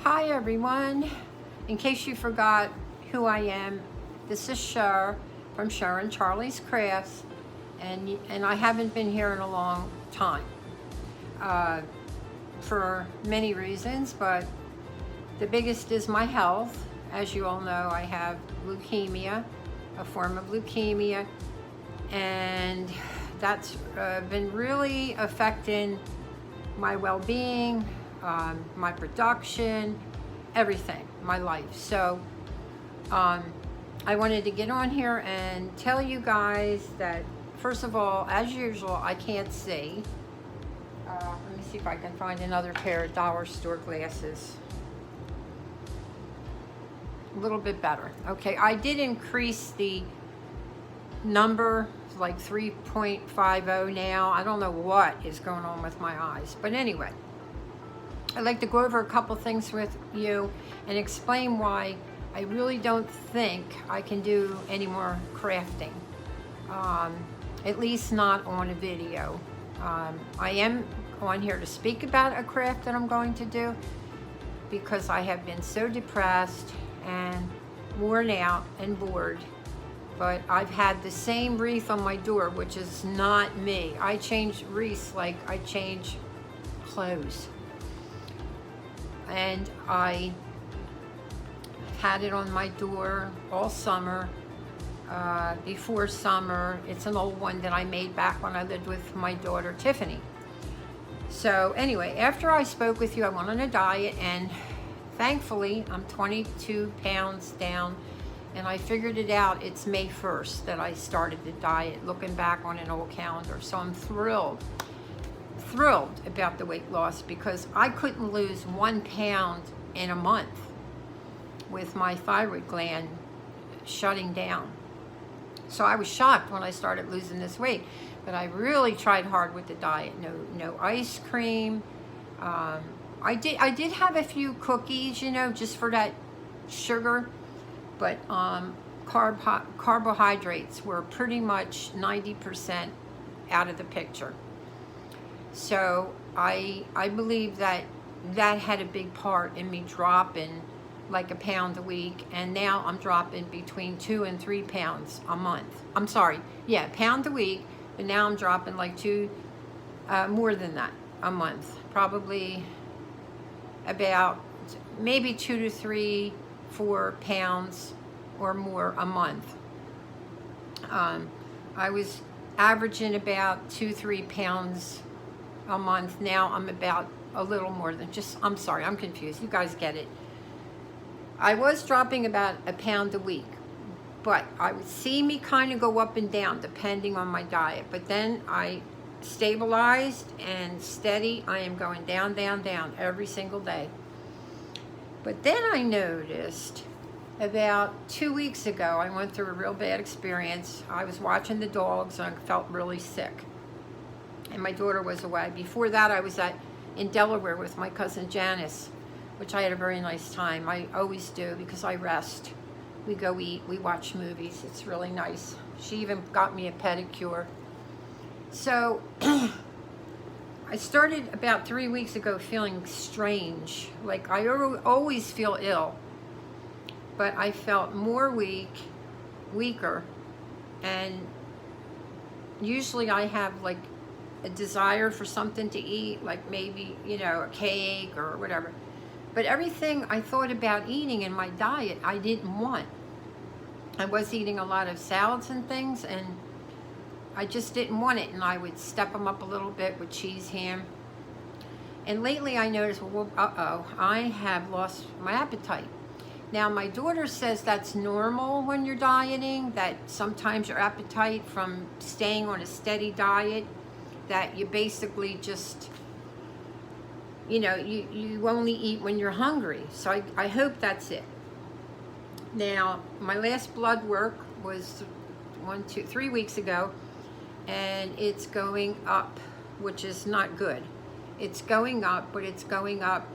Hi everyone. In case you forgot who I am, this is Cher from CHER&CHARLIES Crafts, and I haven't been here in a long time for many reasons, but the biggest is my health. As you all know, I have leukemia, a form of leukemia, and that's been really affecting my well-being, my production, everything, my life. So I wanted to get on here and tell you guys that, first of all, as usual, I can't see. Let me see if I can find another pair of dollar store glasses. A little bit better. Okay, I did increase the number, like 3.50 now. I don't know what is going on with my eyes, but anyway, I'd like to go over a couple things with you and explain why I really don't think I can do any more crafting, at least not on a video. I am on here to speak about a craft that I'm going to do because I have been so depressed and worn out and bored. But I've had the same wreath on my door, which is not me. I change wreaths like I change clothes. And I had it on my door all summer, before summer. It's an old one that I made back when I lived with my daughter Tiffany. So anyway, after I spoke with you, I went on a diet, and thankfully I'm 22 pounds down, and I figured it out. It's May 1st that I started the diet, looking back on an old calendar. So I'm thrilled about the weight loss, because I couldn't lose 1 pound in a month with my thyroid gland shutting down. So I was shocked when I started losing this weight, but I really tried hard with the diet. No ice cream. I did have a few cookies, you know, just for that sugar, but carbohydrates were pretty much 90% out of the picture. So I believe that had a big part in me dropping like a pound a week, and now I'm dropping between 2 and 3 pounds a month. I'm sorry, yeah, pound a week, but now I'm dropping like more than that a month, probably about maybe 2 to 3, 4 pounds or more a month. I was averaging about 2-3 pounds a month. Now I'm about a little more than I'm sorry, I'm confused. You guys get it. I was dropping about a pound a week, but I would see me kind of go up and down depending on my diet. But then I stabilized and steady. I am going down, down, down every single day. But then I noticed about 2 weeks ago, I went through a real bad experience. I was watching the dogs and I felt really sick, and my daughter was away. Before that, I was in Delaware with my cousin Janice, which I had a very nice time. I always do, because I rest. We go eat, we watch movies. It's really nice. She even got me a pedicure. So I started about 3 weeks ago feeling strange. Like I always feel ill, but I felt more weaker, and usually I have like a desire for something to eat, like maybe, you know, a cake or whatever. But everything I thought about eating in my diet, I didn't want. I was eating a lot of salads and things, and I just didn't want it, and I would step them up a little bit with cheese, ham. And lately I noticed, well, I have lost my appetite. Now my daughter says that's normal when you're dieting, that sometimes your appetite from staying on a steady diet, that you basically just, you know, you only eat when you're hungry. So I hope that's it. Now, my last blood work was 3 weeks ago, and it's going up, which is not good. It's going up, but it's going up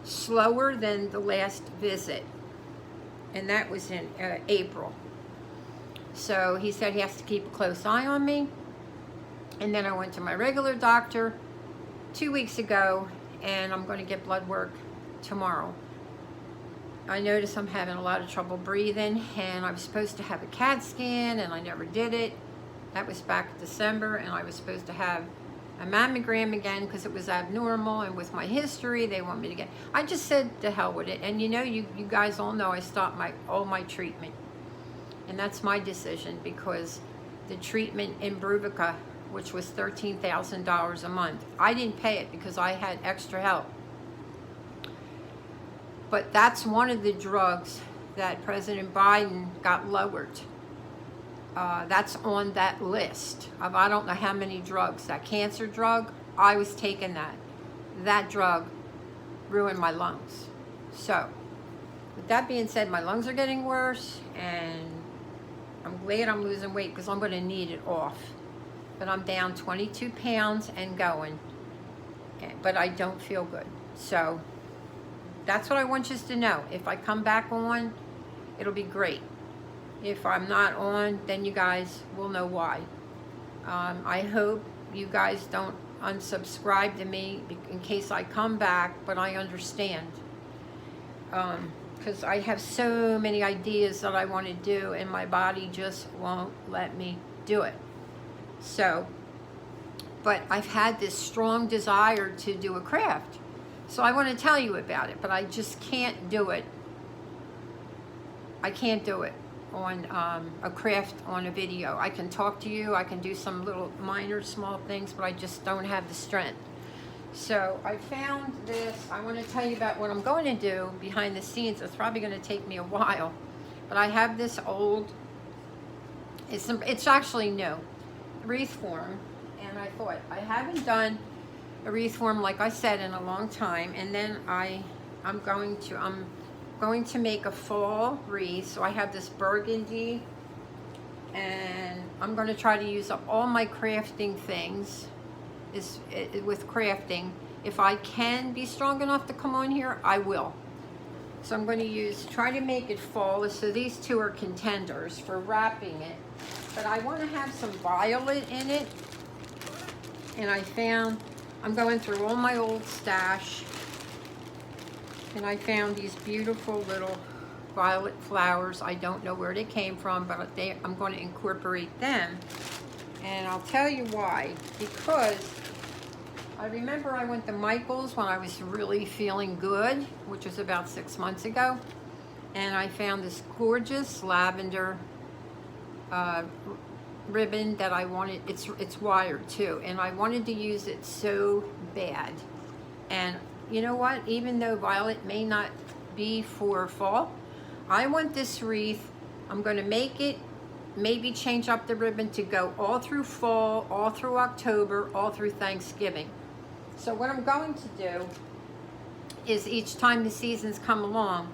slower than the last visit, and that was in April. So he said he has to keep a close eye on me. And then I went to my regular doctor 2 weeks ago, and I'm going to get blood work tomorrow. I notice I'm having a lot of trouble breathing, and I was supposed to have a CAT scan, and I never did it. That was back in December, and I was supposed to have a mammogram again because it was abnormal, and with my history, they want me to get... I just said to hell with it, and you know, you guys all know I stopped all my treatment, and that's my decision, because the treatment in Bruvica, which was $13,000 a month, I didn't pay it because I had extra help. But that's one of the drugs that President Biden got lowered. That's on that list of I don't know how many drugs. That cancer drug, I was taking that. That drug ruined my lungs. So, with that being said, my lungs are getting worse, and I'm glad I'm losing weight because I'm going to need it off. But I'm down 22 pounds and going. But I don't feel good. So, that's what I want you to know. If I come back on, it'll be great. If I'm not on, then you guys will know why. I hope you guys don't unsubscribe to me in case I come back, but I understand. Because I have so many ideas that I want to do, and my body just won't let me do it. So, but I've had this strong desire to do a craft. So I want to tell you about it, but I just can't do it. I can't do it on a craft on a video. I can talk to you, I can do some little minor small things, but I just don't have the strength. So I found this. I want to tell you about what I'm going to do behind the scenes. It's probably going to take me a while, but I have this old, it's actually new, wreath form, and I thought I haven't done a wreath form, like I said, in a long time, and then I'm going to make a fall wreath. So I have this burgundy, and I'm going to try to use up all my crafting things with crafting. If I can be strong enough to come on here, I will. So I'm going to try to make it fall. So these two are contenders for wrapping it, but I want to have some violet in it, and I'm going through all my old stash, and I found these beautiful little violet flowers. I don't know where they came from, but I'm going to incorporate them. And I'll tell you why. Because I remember I went to Michael's when I was really feeling good, which was about 6 months ago. And I found this gorgeous lavender ribbon that I wanted. It's wired too, and I wanted to use it so bad. And you know what, even though violet may not be for fall, I want this wreath. I'm going to make it, maybe change up the ribbon to go all through fall, all through October, all through Thanksgiving. So what I'm going to do is, each time the seasons come along,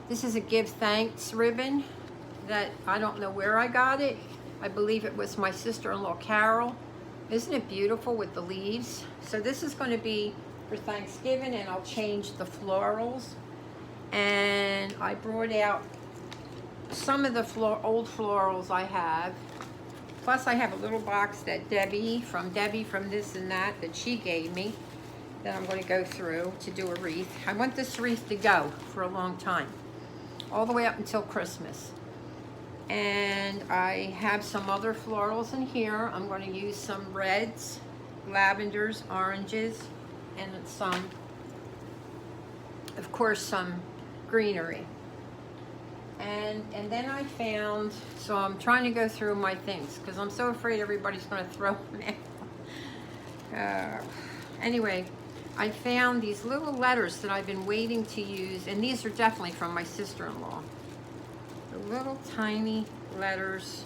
this is a give thanks ribbon that I don't know where I got it. I believe it was my sister-in-law, Carol. Isn't it beautiful with the leaves? So this is going to be for Thanksgiving, and I'll change the florals. And I brought out some of the old florals I have. Plus I have a little box that Debbie from This and That she gave me, that I'm going to go through to do a wreath. I want this wreath to go for a long time, all the way up until Christmas. And I have some other florals in here. I'm going to use some reds, lavenders, oranges, and some, of course, some greenery. And then I found, so I'm trying to go through my things because I'm so afraid everybody's going to throw them out. Anyway, I found these little letters that I've been waiting to use, and these are definitely from my sister-in-law. The little tiny letters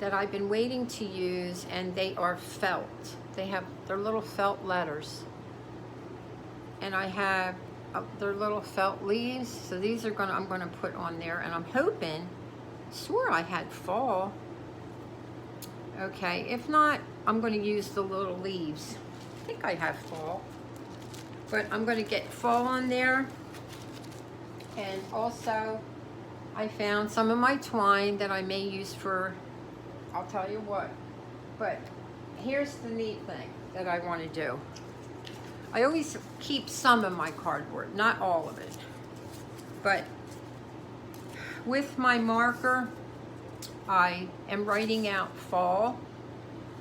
that I've been waiting to use, and they are felt. They're little felt letters, and I have their little felt leaves. So these are I'm going to put on there, and I'm hoping, swore I had fall. Okay, if not, I'm going to use the little leaves. I think I have fall, but I'm going to get fall on there. And also, I found some of my twine that I may use for, I'll tell you what. But here's the neat thing that I want to do. I always keep some of my cardboard, not all of it. But with my marker, I am writing out fall,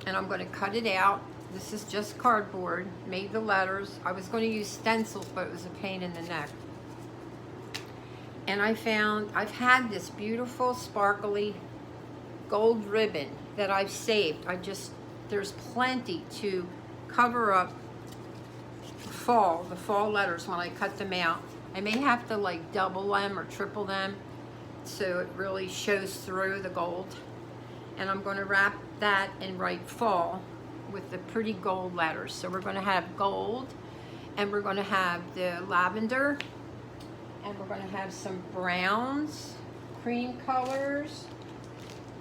and I'm going to cut it out. This is just cardboard, made the letters. I was going to use stencils, but it was a pain in the neck. And I found, I've had this beautiful sparkly gold ribbon that I've saved. There's plenty to cover up the fall letters when I cut them out. I may have to like double them or triple them so it really shows through the gold. And I'm going to wrap that and write fall with the pretty gold letters. So we're going to have gold, and we're going to have the lavender, and we're going to have some browns, cream colors,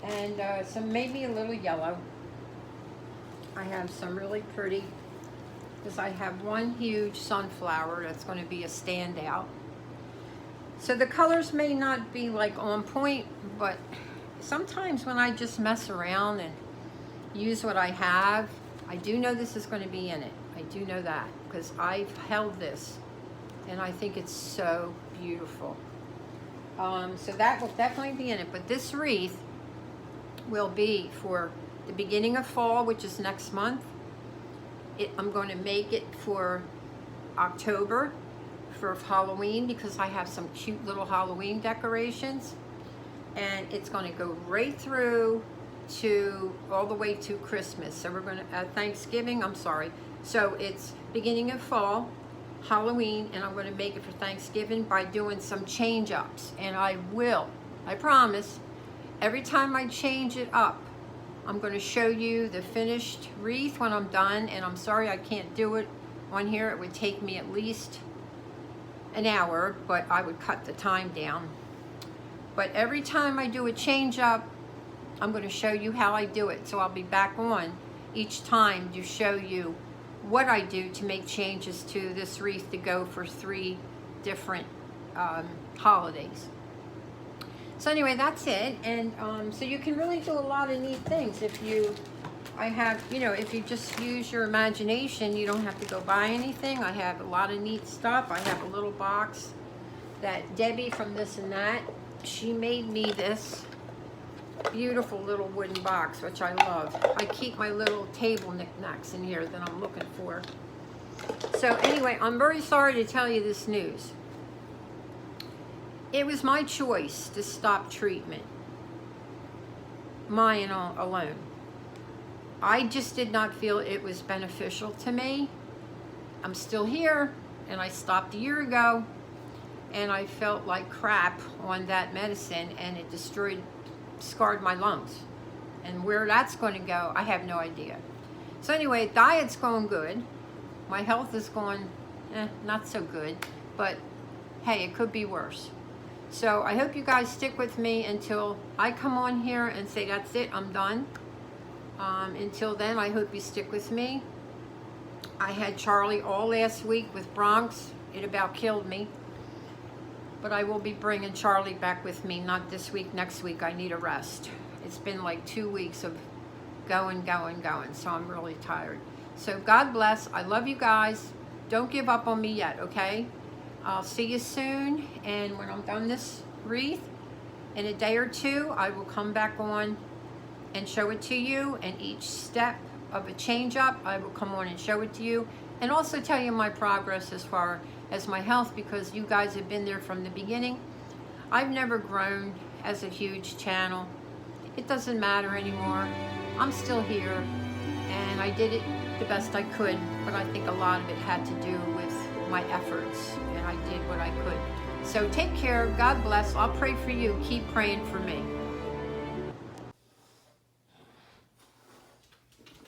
and some maybe a little yellow. I have some really pretty, because I have one huge sunflower that's going to be a standout. So the colors may not be like on point, but sometimes when I just mess around and use what I have, I do know this is going to be in it. I do know that because I've held this and I think it's so beautiful. So that will definitely be in it, but this wreath will be for the beginning of fall, which is next month. I'm going to make it for October for Halloween because I have some cute little Halloween decorations, and it's going to go right through to all the way to Christmas. So we're going to Thanksgiving, I'm sorry. So it's beginning of fall, Halloween, and I'm going to make it for Thanksgiving by doing some change ups. And I promise, every time I change it up, I'm going to show you the finished wreath when I'm done. And I'm sorry I can't do it on here. It would take me at least an hour, but I would cut the time down. But every time I do a change up, I'm going to show you how I do it. So I'll be back on each time to show you what I do to make changes to this wreath to go for 3 different holidays. So anyway, that's it. And so you can really do a lot of neat things if you just use your imagination. You don't have to go buy anything. I have a lot of neat stuff. I have a little box that Debbie from This and That, she made me this beautiful little wooden box, which I love. I keep my little table knickknacks in here that I'm looking for. So anyway, I'm very sorry to tell you this news. It was my choice to stop treatment, mine alone. I just did not feel it was beneficial to me. I'm still here, and I stopped a year ago, and I felt like crap on that medicine, and it scarred my lungs. And where that's going to go, I have no idea. So anyway, diet's going good. My health is going not so good, but hey, it could be worse. So I hope you guys stick with me until I come on here and say, that's it, I'm done. Until then, I hope you stick with me. I had Charlie all last week with Bronx. It about killed me. But I will be bringing Charlie back with me, not this week, next week. I need a rest. It's been like 2 weeks of going, so I'm really tired. So God bless. I love you guys. Don't give up on me yet, okay? I'll see you soon, and when I'm done this wreath, in a day or 2, I will come back on and show it to you, and each step of a change up, I will come on and show it to you, and also tell you my progress as far as my health, because you guys have been there from the beginning. I've never grown as a huge channel. It doesn't matter anymore. I'm still here, and I did it the best I could, but I think a lot of it had to do with my efforts, and I did what I could. So take care. God bless. I'll pray for you. Keep praying for me.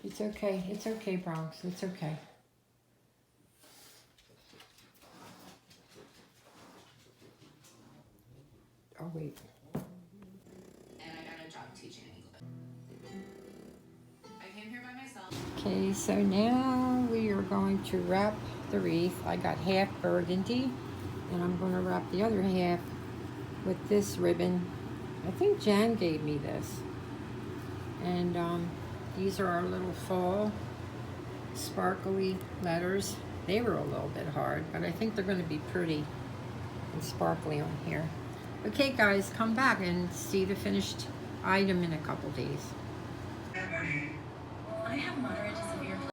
It's okay. It's okay, Bronx. It's okay. Oh, wait. And I got a job teaching English. I came here by myself. Okay, so now we are going to wrap the wreath. I got half burgundy, and I'm going to wrap the other half with this ribbon. I think Jan gave me this. And these are our little fall sparkly letters. They were a little bit hard, but I think they're going to be pretty. and sparkly on here. Okay, guys, come back and see the finished item in a couple days.